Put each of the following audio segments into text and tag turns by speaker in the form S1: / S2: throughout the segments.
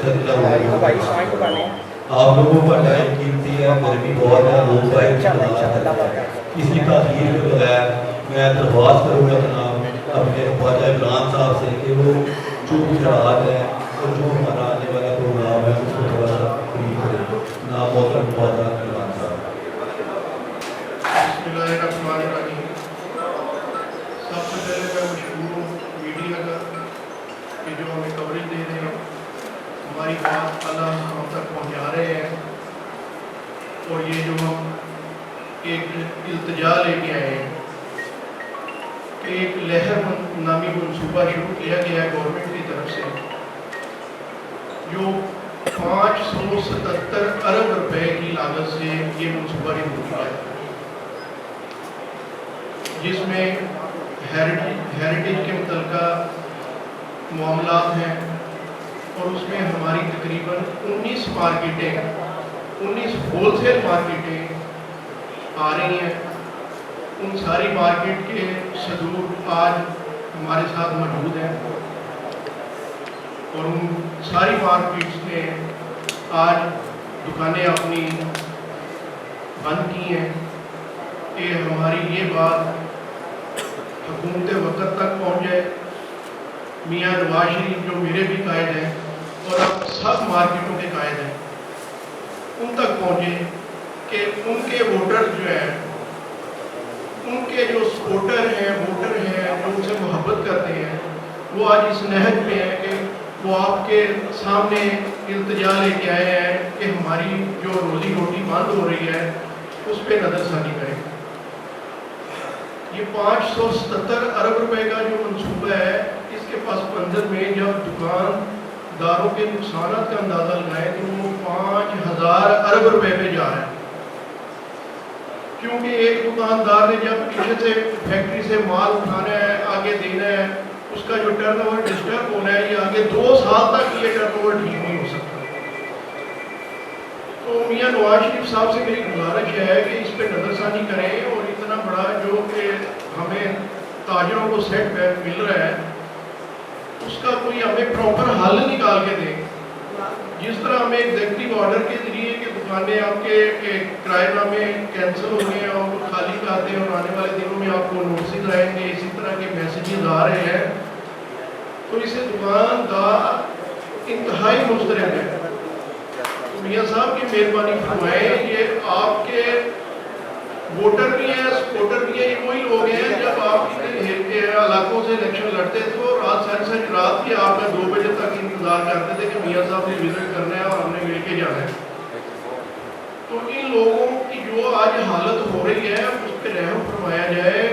S1: Circular हो गई। आप लोगों का टाइम कीमती है, गर्मी बहुत है, लोग इसी ताखीर के बगैर मैं दरख्वास्त करूँगा जनाब अपने ख्वाजा इमरान साहब से कि वो जो इशरात है और जो हमारा आने वाला प्रोग्राम है उसको थोड़ा सा ब्रीफ करें। जनाब मोहतरम ख्वाजा इमरान साहब।
S2: सबसे पहले मैं मशहूर हूँ मीडिया का कि जो हमें कवरेज दे रहे हैं, हमारी बात अल्लाह हम तक पहुँचा रहे हैं। और ये जो हम एक इल्तिजा लेके आए हैं कि एक लहर नामी मनसूबा शुरू किया गया है गवर्नमेंट की तरफ से, जो 577 अरब रुपए की लागत से ये मनसूबा शुरू किया है, जिसमें हेरिटेज के मुतल्लिका मामलात हैं। और उसमें हमारी तकरीबन 19 मार्केटें, 19 होलसेल मार्केटें आ रही हैं। उन सारी मार्केट के सदूर आज हमारे साथ मौजूद हैं और उन सारी मार्केट्स ने आज दुकानें अपनी बंद की हैं कि हमारी ये बात हुकूमत वक़्त तक पहुँच जाए। मियाँ नवाज शरीफ जो मेरे भी कायद हैं और अब सब मार्केटों के कायद हैं, उन तक पहुँचे कि उनके वोटर्स जो हैं, उनके जो सपोर्टर हैं, वोटर हैं, जो उनसे मोहब्बत करते हैं, वो आज इस नहज में हैं कि वो आपके सामने इल्तिजा लेके आए हैं कि हमारी जो रोज़ी रोटी बंद हो रही है उस पर नज़रसानी करें। ये 577 अरब रुपए का जो मनसूबा है, इसके पास मंजर में जब दुकानदारों के नुकसान का अंदाज़ा लगाएं तो वो 5000 अरब रुपए पे जा रहा है। क्योंकि एक दुकानदार ने जब पीछे से फैक्ट्री से माल उठाना है, आगे देना है, उसका जो टर्नओवर डिस्टर्ब होना है, ये आगे 2 साल तक ये टर्नओवर ठीक नहीं हो सकता। तो मियाँ नवाज शरीफ साहब से मेरी गुजारिश है कि इस पर नज़रसानी करें और इतना बड़ा जो कि हमें ताजरों को सेट बैक मिल रहा है उसका कोई हमें प्रॉपर हल निकाल के दें। जिस तरह हमें एग्जीक्यूटिव ऑर्डर के जरिए कि दुकानें आपके किराएनामे कैंसिल हो गए और खाली कराते हैं और आने वाले दिनों में आपको नोटिस आएंगे, इसी तरह के मैसेजेस आ रहे हैं, तो इसे दुकानदार इंतहाई मुस्तरद है। मियाँ साहब की मेहरबानी फरमाएं, ये आपके वोटर भी हैं, सपोर्टर भी हैं, ये वही लोग हैं जब आप इलाकों से इलेक्शन लड़ते थे तो रात सारी रात की आप 2 बजे तक इंतजार करते थे कि मियाँ साहब ने विजिट करना है और हमने लेके जाना है। तो इन लोगों की जो आज हालत हो रही है उस पर रहम फरमाया जाए,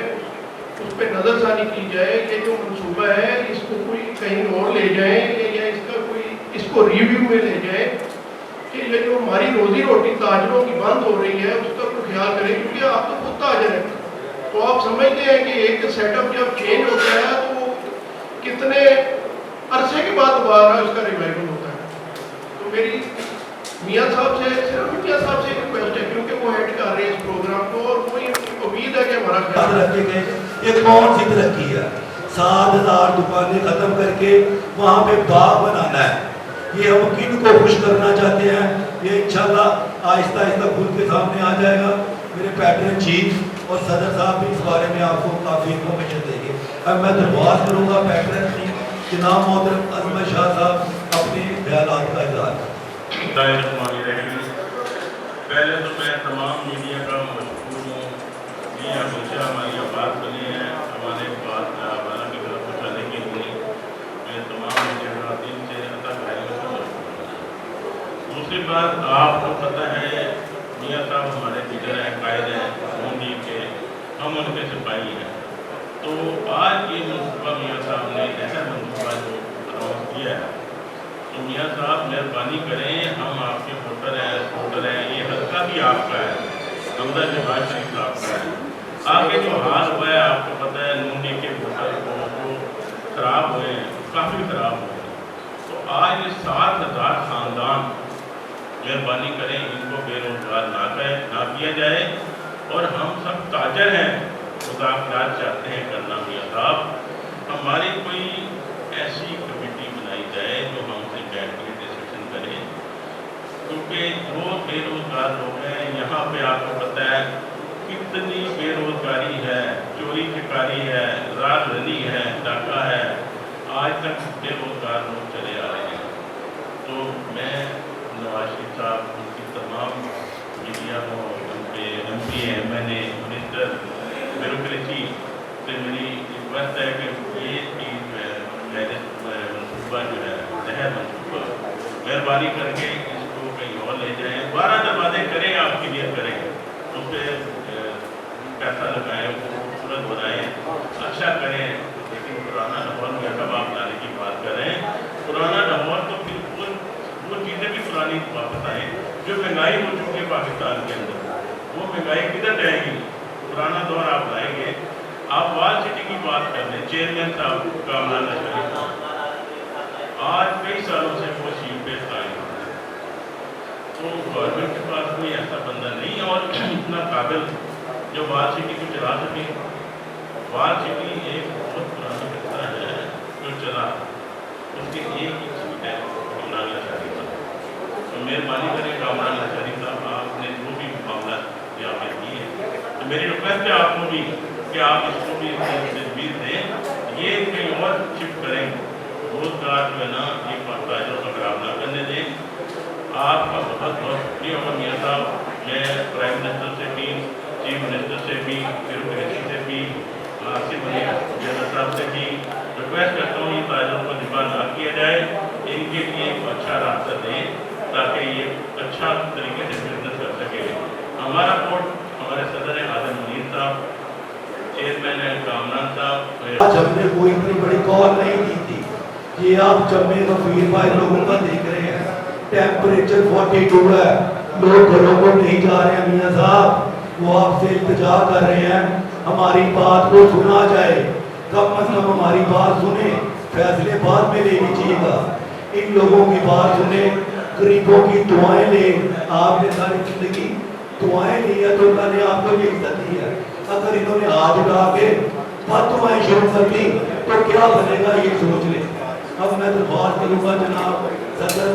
S2: उस पर नज़रसानी की जाए कि जो मनसूबा है इसको कोई कहीं और ले जाए या इसका कोई इसको रिव्यू में ले जाए कि ये जो हमारी रोजी रोटी ताजरों की बंद हो रही है उसका कोई ख्याल करें। क्योंकि आप तो खुद ताजर हैं, तो आप समझते हैं कि एक सेटअप जब चेंज होता है तो कितने अरसे के बाद दोबारा उसका रिवाइवल होता है। तो मेरी मियाँ साहब से, सिर्फ मियाँ साहब से रिक्वेस्ट है क्योंकि वो हेड कर रहे हैं इस प्रोग्राम को और वो उम्मीद है कि हमारा ख्याल
S1: रखे गए। ये कौन सी तरक्की है? 7000 दुकानें खत्म करके वहाँ पे बाग बनाना है। ये हम किन को खुश करना चाहते हैं, ये इंशाल्लाह आहिस्ता आहिस्ता खुल के सामने आ जाएगा। मेरे पैटर्न चीफ और सदर साहब भी इस बारे में आपको काफ़ी इन्फॉर्मेशन देंगे। अब मैं दरख्वास्त करूँगा पैटर्न चीफ जनाब मोहतरम अजमत शाह साहब अपने ख्यालात का इजहार।
S3: पहले तो मैं तमाम मीडिया का मशहूर हूँ, ये हमेशा हमारी आवाज़ बनी है, हमारे बात वाला की तरफ पहुँचाने के लिए मैं तमाम मीडिया का दिन से अतः भाइयों को मशहूर हूँ। दूसरी बात, आपको पता है मियाँ साहब हमारे लीडर हैं, कायद हैं मोदी के, हम उनके सिपाही हैं। तो आज ये मनसूबा मियाँ साहब ने ऐसा मनसूबा जो अनाउंस किया है, तो मियाँ साहब मेहरबानी करें, हम आपके वोटर हैं, सपोर्टर हैं, ये हल्का भी आपका है, हमदर्द नवाज शरीफ आपका है। आगे जो हाल हुआ है आपको पता है, नून लीग के वोटर को जो खराब हुए हैं, काफ़ी ख़राब हुए हैं। तो आज ये 7000 ख़ानदान मेहरबानी करें इनको बेरोजगार ना किया जाए। और हम सब ताजर हैं, मुज़ाकरात चाहते हैं करना मियाँ साहब, हमारी कोई ऐसी कमेटी बनाई जाए जो हमसे बैठ के डिस्कशन کہ جو بے روزگار لوگ ہیں یہاں پہ آپ کو پتہ ہے کتنی بے روزگاری ہے، چوری چکاری ہے، رات رنی ہے، ڈاکہ ہے، آج تک بے روزگار لوگ چلے آ رہے ہیں۔ تو میں نواز شریف صاحب ان کی تمام میڈیا کو ان کے M P M N a minister bureaucracy سے میری ریکویسٹ ہے کہ یہ چیز منصوبہ جو ہے نہر منصوبہ مہربانی کر کے اس کو کہیں اور لے جائیں، 12 دروازے کریں، آپ کی نیت کریں، اس پہ پیسہ لگائیں، خوبصورت بنائیں، اچھا کریں، لیکن پرانا لاہور میں کب آپ لانے کی بات کر رہے ہیں؟ پرانا لاہور تو بالکل وہ چیزیں بھی پرانی واپس آئیں جو مہنگائی ہو چکی ہے پاکستان کے اندر، وہ مہنگائی کدھر جائے گی؟ پرانا دور آپ لائیں گے۔ آپ وال سٹی کی بات کر لیں، چیئرمین صاحب کامران اشرف آج کئی سالوں سے وہ سیٹ پہ قائم ہیں، تو گورنمنٹ کے پاس کوئی ایسا بندہ نہیں ہے اور اتنا قابل جو وال سٹی کو چلا سکے۔ وال سٹی ایک بہت پرانا قصہ ہے جو چلا، اس کی ایک ہی سیٹ ہے کامران اشرف صاحب۔ تو مہربانی کریں کامران اشرف صاحب، آپ نے جو بھی معاملات یہاں پہ کیے ہیں، تو میری ریکویسٹ ہے آپ کو بھی کہ آپ اس کو بھی تجویز دیں، یہ کہیں اور شفٹ کریں، روزگار جو ہے نا یہ تاجروں کا خراب نہ کرنے دیں۔ آپ کا بہت بہت شکریہ عمر میاں صاحب، میں پرائم منسٹر سے بھی، چیف منسٹر سے بھی، بیوروکریسی سے بھی، آصف علی جنرل صاحب سے بھی ریکویسٹ کرتا ہوں یہ تاجروں کو دفاع نہ کیا جائے، ان کے لیے ایک اچھا راستہ دیں تاکہ یہ اچھا طریقے سے بزنس کر سکے۔ ہمارا ووٹ ہمارے صدر ہیں عادل منیر صاحب، چیئرمین ہیں کامران صاحب۔
S1: آج ہم نے کوئی اتنی بڑی کال نہیں دی تھی، یہ آپ جمع غفیر بھائی لوگوں کا دیکھ رہے ہیں، ٹیمپریچر 42 ہے، لوگ گھروں کو نہیں جا رہے ہیں میاں صاحب، وہ آپ سے التجا کر رہے ہیں ہماری بات کو سنا جائے، کم از کم ہماری بات سنیں، فیصلے بعد میں لے لیجیے گا، ان لوگوں کی بات سنیں، غریبوں کی دعائیں لیں۔ آپ نے ساری زندگی دعائیں لی ہے تو اللہ نے آپ کو یہ عزت دی ہے، اگر انہوں نے آج اٹھا کے بد دعائیں شروع کر دی تو کیا بنے گا یہ سوچ لیں۔ اب میں درخواست کروں گا جناب صدر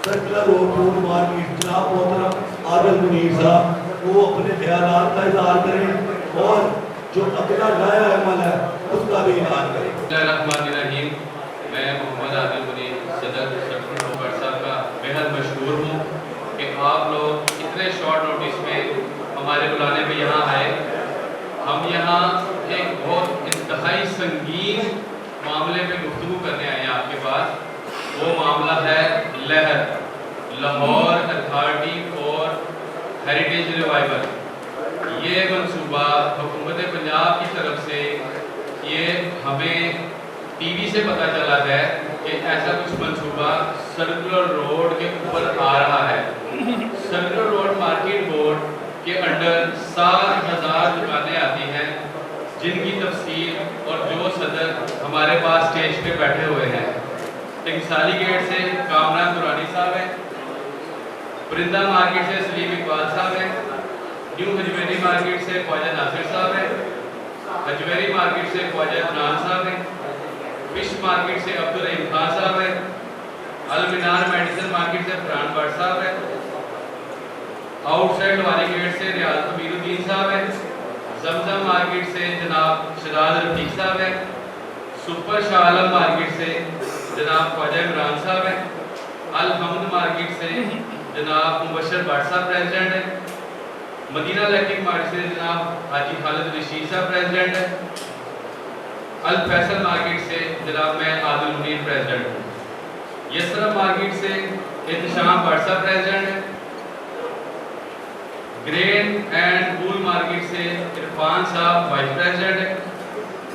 S1: سرکلر روڈ فوڈ مارکیٹ جناب محترم عادل منیر صاحب وہ اپنے خیالات کا اظہار کریں اور جو اگلا لایا عمل ہے اس کا بھی اعلان کریں۔
S4: بسم اللہ الرحمن الرحیم، میں محمد عادل منیر صدر سرکلر روڈ صاحب کا بہت مشکور ہوں کہ آپ لوگ اتنے شارٹ نوٹس میں ہمارے بلانے پہ یہاں آئے۔ ہم یہاں ایک بہت انتہائی سنگین معاملے پہ گفتگو کرنے آئے ہیں آپ کے پاس، وہ معاملہ ہے لہر، Lahore authority for heritage revival. یہ منصوبہ حکومت پنجاب کی طرف سے یہ ہمیں ٹی وی سے پتہ چلا ہے کہ ایسا کچھ منصوبہ سرکلر روڈ کے اوپر آ رہا ہے۔ سرکلر روڈ مارکیٹ بورڈ کے انڈر 7,000 دکانیں آتی ہیں جن کی تفصیل اور جو صدر ہمارے پاس اسٹیج پہ بیٹھے ہوئے ہیں۔ ٹنگسالی گیٹ سے کامران دورانی صاحب ہیں، پرندہ مارکیٹ سے سلیم اقبال صاحب ہیں، نیو حجویری مارکیٹ سے خواجہ ناصر صاحب ہیں، حجویری مارکیٹ سے خواجہ عدنان صاحب ہیں، فش مارکیٹ سے عبدالرحیم خان صاحب ہیں، المنار میڈیسن مارکیٹ سے فرحان بٹ صاحب ہیں، آؤٹ سائڈ والی گیٹ سے ریاض امیر الدین صاحب ہیں، زمزم مارکیٹ سے جناب شہزاد رفیق صاحب ہیں، سپر شاہ عالم مارکیٹ سے جناب خواجہ عمران صاحب ہیں، الحمد مارکیٹ سے جناب مبشر بٹ صاحب پریزیڈنٹ ہیں، مدینہ الیکٹرک مارکیٹ سے جناب حاجی خالد رشید صاحب پریزیڈنٹ ہیں، الفیصل مارکیٹ سے جناب میں عادل منیر پریزیڈنٹ ہوں، یسرف مارکیٹ سے احتشام بٹ صاحب پریزیڈنٹ ہیں، گرین اینڈ بول مارکیٹ سے عرفان صاحب وائس پریزیڈنٹ ہیں،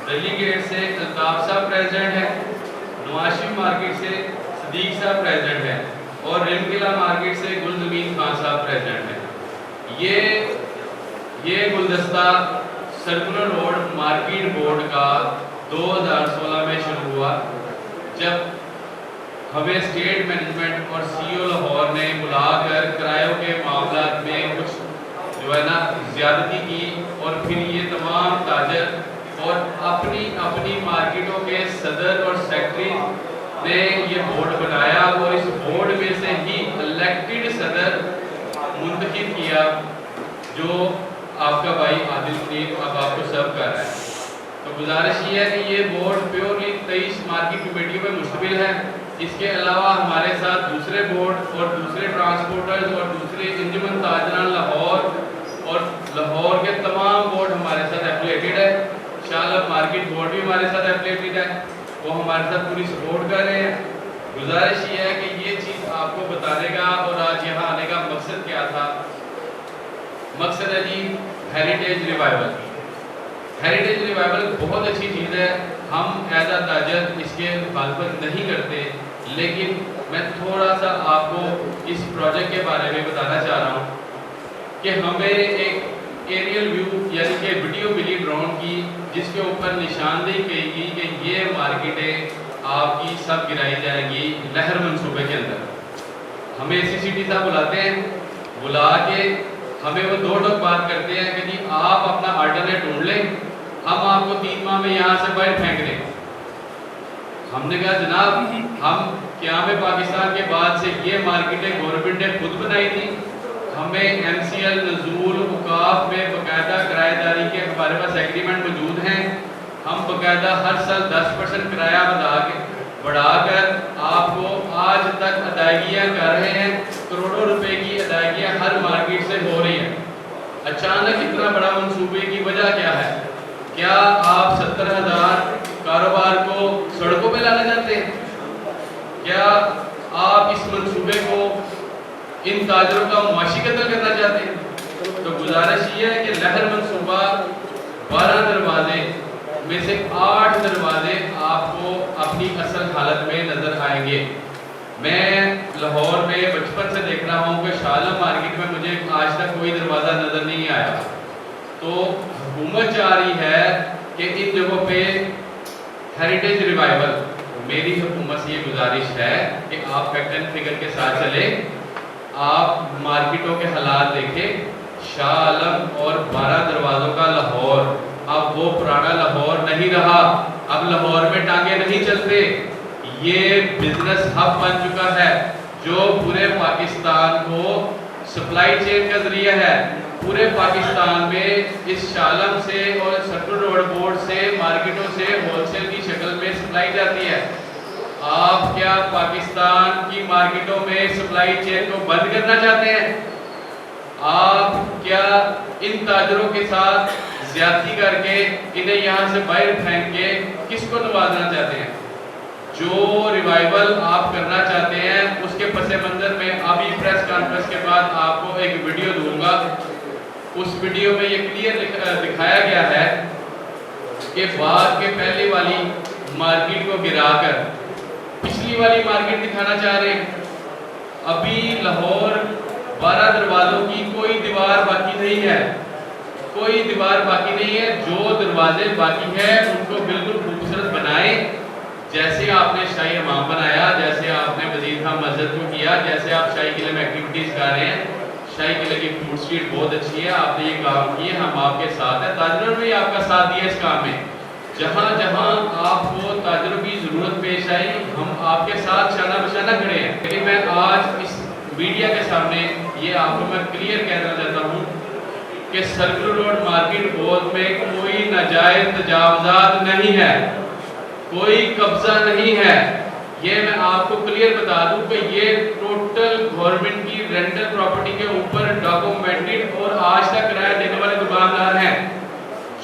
S4: دہلی گیٹ سے الطاف صاحب پریزیڈنٹ ہیں، نواشی مارکیٹ سے صدیق صاحب پریزیڈنٹ ہیں اور ریم قلعہ مارکیٹ سے گلزمین خان صاحب پریزیڈنٹ ہیں۔ یہ گلدستہ سرکلر روڈ مارکیٹ بورڈ کا 2016 میں شروع ہوا، جب ہمیں اسٹیٹ مینجمنٹ اور سی او لاہور نے بلا کر کرایوں کے معاملات میں کچھ جو ہے نا زیادتی کی، اور پھر یہ تمام تاجر اور اپنی مارکیٹوں کے صدر اور سیکرٹری نے یہ بورڈ بنایا، اور اس بورڈ میں سے ہی الیکٹڈ जो आपका भाई आदिल मुनीर अब आपको सर्व कर रहा है। तो गुजारिश ये है कि ये बोर्ड प्योरली 23 मार्केट कमेटियों में मुश्तमिल है। इसके अलावा हमारे साथ दूसरे बोर्ड और दूसरे ट्रांसपोर्टर्स और दूसरे अंजुमन ताजरान लाहौर और लाहौर के तमाम बोर्ड हमारे साथ एफिलिएटेड है। शालम मार्केट बोर्ड भी हमारे साथ एफिलिएटेड है, वो हमारे साथ पूरी सपोर्ट कर रहे हैं। गुजारिश ये है कि ये चीज़ आपको बताने का और आज यहाँ आने का मकसद क्या था। मकसद है जी हेरिटेज रिवाइवल। हेरिटेज रिवाइवल बहुत अच्छी चीज़ है, हम एज अ ताजर इसके मुखालफत नहीं करते, लेकिन मैं थोड़ा सा आपको इस प्रोजेक्ट के बारे में बताना चाह रहा हूँ कि हमें एक एरियल व्यू यानी कि वीडियो मिली ड्रोन की, जिसके ऊपर निशानदेही की गई कि ये मार्केटें आपकी सब गिराई जाएंगी लहर मंसूबे के अंदर। हमें CCT साहब बुलाते हैं, बुला के हमें वो दो टोक बात करते हैं कि जी आप अपना अल्टरनेट ढूंढ लें, हम आपको 3 माह में यहाँ से बाहर फेंक दें। हमने कहा जनाब हम क़याम पाकिस्तान के बाद से ये मार्केटें गवर्नमेंट ने खुद बनाई थी, हमें MCL नज़ूल औकाफ में बाकायदा किराएदारी के हमारे पास एग्रीमेंट मौजूद हैं। हम बाकायदा हर साल 10% किराया बढ़ाकर आपको आज तक अदायगियाँ कर रहे हैं। करोड़ों रुपए की अदायगियाँ हर मार्केट से हो रही हैं। अचानक इतना बड़ा मंसूबे की वजह क्या है? क्या आप 70,000 कारोबार को सड़कों पे लाना चाहते हैं? क्या आप इस मंसूबे को इन ताजरों का मुआशी कत्ल करना चाहते हैं? तो गुजारिश ये है कि लहर मंसूबा 12 दरवाजे में से 8 दरवाजे आपको अपनी असल हालत में नजर आएंगे। मैं लाहौर में बचपन से देख रहा हूँ कि शालम मार्केट में मुझे आज तक कोई दरवाज़ा नज़र नहीं आया। तो हुकूमत चाह रही है कि इन जगहों पे हेरिटेज रिवाइवल। मेरी हुकूमत से ये गुजारिश है कि आप फैक्ट एंड फिगर के साथ चले, आप मार्केटों के हालात देखें। शाह आलम और 12 दरवाज़ों का लाहौर अब वो पुराना लाहौर नहीं रहा। अब लाहौर में टांगे नहीं चलते, ये बिजनेस हब बन चुका है जो पूरे पाकिस्तान को सप्लाई चेन का जरिया है। पूरे पाकिस्तान में इस शालम से और सर्कुलर रोड बोर्ड से मार्केटों से होलसेल की शक्ल में सप्लाई जाती है। आप क्या पाकिस्तान की मार्केटों में सप्लाई चेन को बंद करना चाहते हैं? आप क्या इन ताजरों के साथ ज्यादती करके इन्हें यहाँ से बाहर फेंक के किसको नवाजना चाहते हैं? जो रिवाइवल आप करना चाहते हैं उसके पस मंजर में अभी प्रेस कॉन्फ्रेंस के बाद आपको एक वीडियो दूंगा। उस वीडियो में ये क्लियर दिखाया गया है कि बाद के पहले वाली मार्केट को गिराकर पिछली वाली मार्केट दिखाना चाह रहे हैं। अभी लाहौर 12 दरवाज़ों की कोई दीवार बाकी नहीं है, कोई दीवार बाकी नहीं है। जो दरवाजे बाकी हैं उनको बिल्कुल खूबसूरत बनाएं, जैसे आपने शाही हमाम बनाया, जैसे आपने वजीर खान मस्जिद को किया, जैसे आप शाही किले में एक्टिविटीज़ कर रहे हैं। शाही किले की फूड स्ट्रीट बहुत अच्छी है, आपने ये काम किए, हम आपके साथ हैं। ताजरों ने भी आपका साथ दिया इस काम में। जहाँ जहाँ आपको ताजरों की ज़रूरत पेश आई, हम आपके साथ शाना बशाना खड़े हैं। लेकिन मैं आज इस मीडिया के सामने ये आपको मैं क्लियर कहना चाहता हूँ कि सर्कुलर रोड मार्केट बोर्ड में कोई नाजायज तजावजात नहीं है, कोई कब्जा नहीं है। ये मैं आपको क्लियर बता दूं कि ये टोटल गवर्नमेंट की रेंटल प्रॉपर्टी के ऊपर डॉक्यूमेंटेड और आज तक किराया देने वाले दुकानदार हैं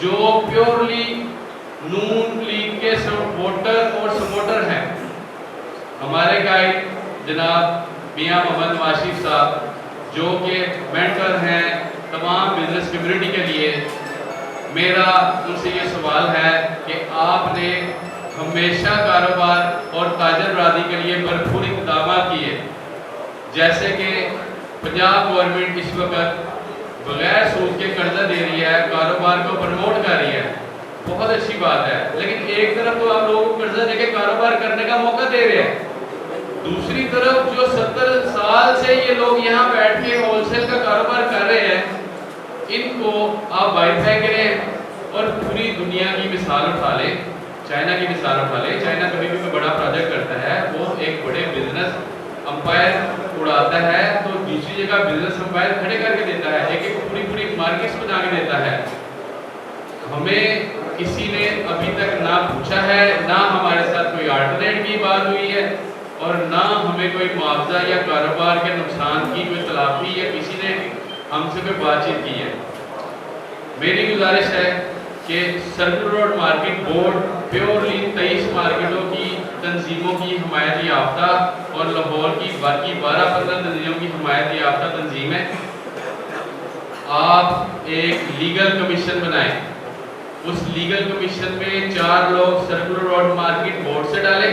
S4: जो प्योरली नून लीग के सपोर्टर और सपोर्टर हैं। हमारे गाइड जनाब मियां मोहम्मद वाशिफ साहब जो कि मेंटर हैं तमाम बिजनेस कम्युनिटी के लिए, मेरा उनसे ये सवाल है कि आपने हमेशा कारोबार और ताजर बरादरी के लिए भरपूर इक़दाम किए। जैसे कि पंजाब गवर्नमेंट इस वक्त बगैर सूद के कर्जा दे रही है, कारोबार को प्रमोट कर रही है, बहुत अच्छी बात है। लेकिन एक तरफ तो आप लोगों को कर्जा देके कारोबार करने का मौका दे रहे हैं, दूसरी तरफ जो 70 साल से ये लोग यहाँ बैठ के होलसेल का कारोबार कर रहे हैं, इनको आप बाहर फेंक रहे हैं। और पूरी दुनिया की मिसाल उठा ले, चाइना की मिसाल उठा ले। चाइना कभी भी कोई बड़ा प्रोजेक्ट करता है, वो एक बड़े बिजनेस अंपायर उड़ाता है तो दूसरी जगह बिजनेस अंपायर खड़े करके देता है। एक एक पूरी पूरी टारगेट्स बना के देता है। हमें किसी ने अभी तक ना पूछा है, ना हमारे साथ कोई अल्टरनेट की बात हुई है, और ना हमें कोई मुआवजा या कारोबार के नुकसान की कोई तलाफी या किसी ने हमसे कोई बातचीत की है। मेरी गुजारिश है कि circular road market board purely 23 मार्केटों की तंजीमों की हिमायत याफ्ता और लाहौर की बाकी 12-15 तंजीमों की हिमायत याफ्ता तंजीम है। आप एक लीगल कमीशन बनाएं, उस लीगल कमीशन में 4 लोग सर्कुलर रोड मार्केट बोर्ड से डालें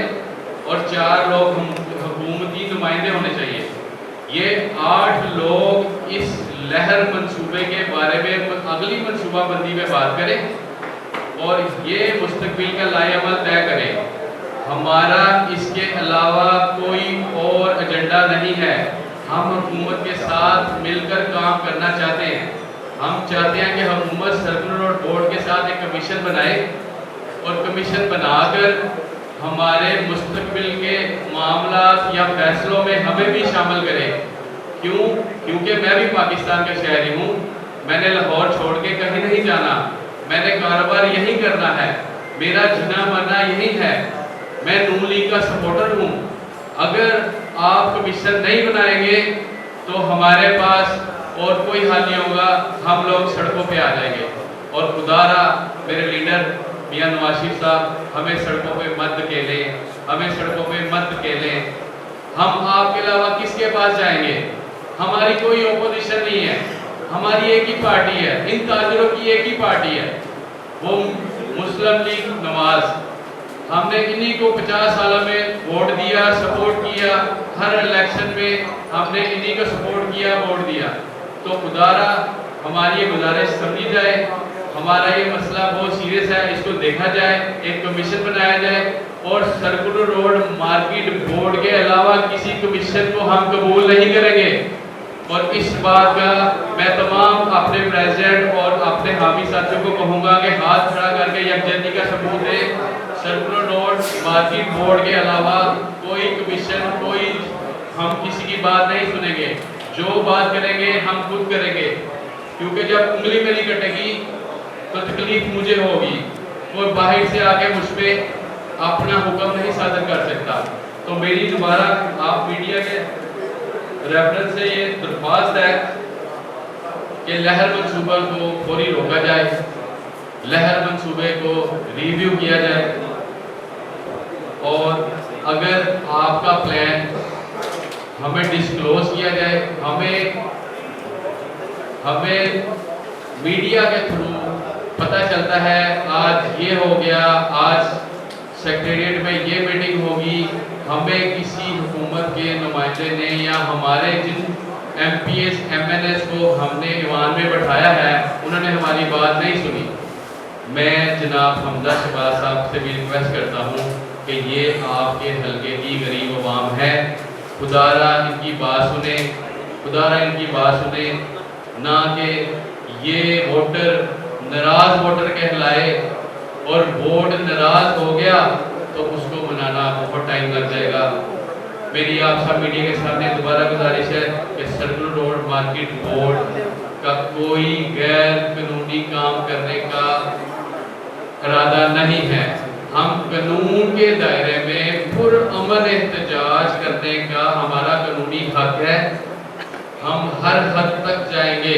S4: और 4 लोग हुकूमती नुमाइंदे होने चाहिए। ये 8 लोग इस लहर मंसूबे के बारे में अगली मंसूबाबंदी में बात करें और ये मुस्तकबिल का लाएअमल तय करें। हमारा इसके अलावा कोई और एजेंडा नहीं है। हम हुकूमत के साथ मिलकर काम करना चाहते हैं। हम चाहते हैं कि हुकूमत सर्कुलर रोड बोर्ड के साथ एक कमीशन बनाए और कमीशन बनाकर हमारे मुस्तकबिल के मामलात या फैसलों में हमें भी शामिल करें। क्यों? क्योंकि मैं भी पाकिस्तान का शहरी हूँ। मैंने लाहौर छोड़ के कहीं नहीं जाना, मैंने कारोबार यहीं करना है, मेरा जीना मरना यहीं है। मैं नून लीग का सपोर्टर हूँ। अगर आप कमीशन नहीं बनाएंगे तो हमारे पास और कोई हल नहीं होगा, हम लोग सड़कों पे आ जाएंगे। और खुदारा मेरे लीडर मियां नवाज शरीफ साहब, हमें सड़कों पे मत धकेलें, हमें सड़कों पे मत धकेलें। हम आपके अलावा किसके पास जाएंगे? हमारी कोई ओपोजिशन नहीं है, हमारी एक ही पार्टी है, इन ताजरों की एक ही पार्टी है, वो मुस्लिम लीग नवाज। हमने इन्हीं को 50 साल में वोट दिया, सपोर्ट किया, हर इलेक्शन में हमने इन्हीं को सपोर्ट किया, वोट दिया। तो खुदारा हमारी ये गुजारिश समझी जाए, हमारा ये मसला बहुत सीरियस है, इसको देखा जाए, एक कमीशन बनाया जाए और सर्कुलर रोड मार्केट बोर्ड के अलावा किसी कमीशन को हम कबूल नहीं करेंगे। और इस बात का मैं तमाम अपने प्रेसिडेंट और अपने हामी साथियों को कहूँगा कि हाथ खड़ा करके यकजहती का सबूत दें। सर्कुलर रोड मार्केट बोर्ड के अलावा कोई कमीशन, कोई हम किसी की बात नहीं सुनेंगे। जो बात करेंगे हम खुद करेंगे, क्योंकि जब उंगली मेरी कटेगी तो तकलीफ मुझे होगी। कोई बाहर से आके मुझ पर अपना हुक्म नहीं सादर कर सकता। तो मेरी दोबारा आप मीडिया के रेफरेंस से ये दरख्वास्त है कि लहर मंसूबा को फौरी रोका जाए, लहर मंसूबे को रिव्यू किया जाए, और अगर आपका प्लान हमें डिस्क्लोज किया जाए, हमें मीडिया के थ्रू पता चलता है आज ये हो गया, आज सेक्रेटेरिएट में ये मीटिंग होगी, हमें किसी हुकूमत के नुमाइंदे ने या हमारे जिन MPs MNS को हमने ईवान में बैठाया है उन्होंने हमारी बात नहीं सुनी। मैं जनाब हमजा शहबाज साहब से भी रिक्वेस्ट करता हूँ कि ये आपके हल्के की गरीब अवाम है, खुदारा इनकी बात सुने, खुदारा इनकी बात सुने, ना कि ये वोटर नाराज वोटर कहलाए और वोट नाराज हो गया तो उसको मनाना बहुत टाइम लग जाएगा। मेरी आप सब मीडिया के सामने दोबारा गुजारिश है कि सर्कुलर रोड मार्केट बोर्ड का कोई गैर कानूनी काम करने का इरादा नहीं है। हम कानून के दायरे में पुरअमन एहतजाज करने का हमारा कानूनी हक है। हम हर हद तक जाएंगे,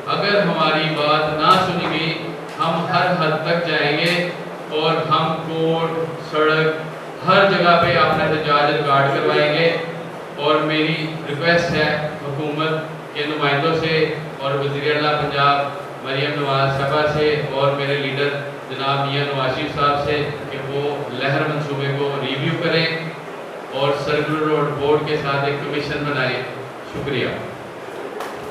S4: अगर हमारी बात ना सुनी गई हम हर हद तक जाएंगे और हम कोर्ट, सड़क, हर जगह पे अपना एहतजाज रिकॉर्ड करवाएंगे। और मेरी रिक्वेस्ट है हुकूमत के नुमाइंदों से और वज़ीर आला पंजाब मरियम नवाज साहबा से और मेरे लीडर जनाब मियां नवाज शरीफ साहब से कि वो लहर मंसूबे को रिव्यू करें और सर्कुलर रोड बोर्ड के साथ एक कमीशन बनाएं। शुक्रिया।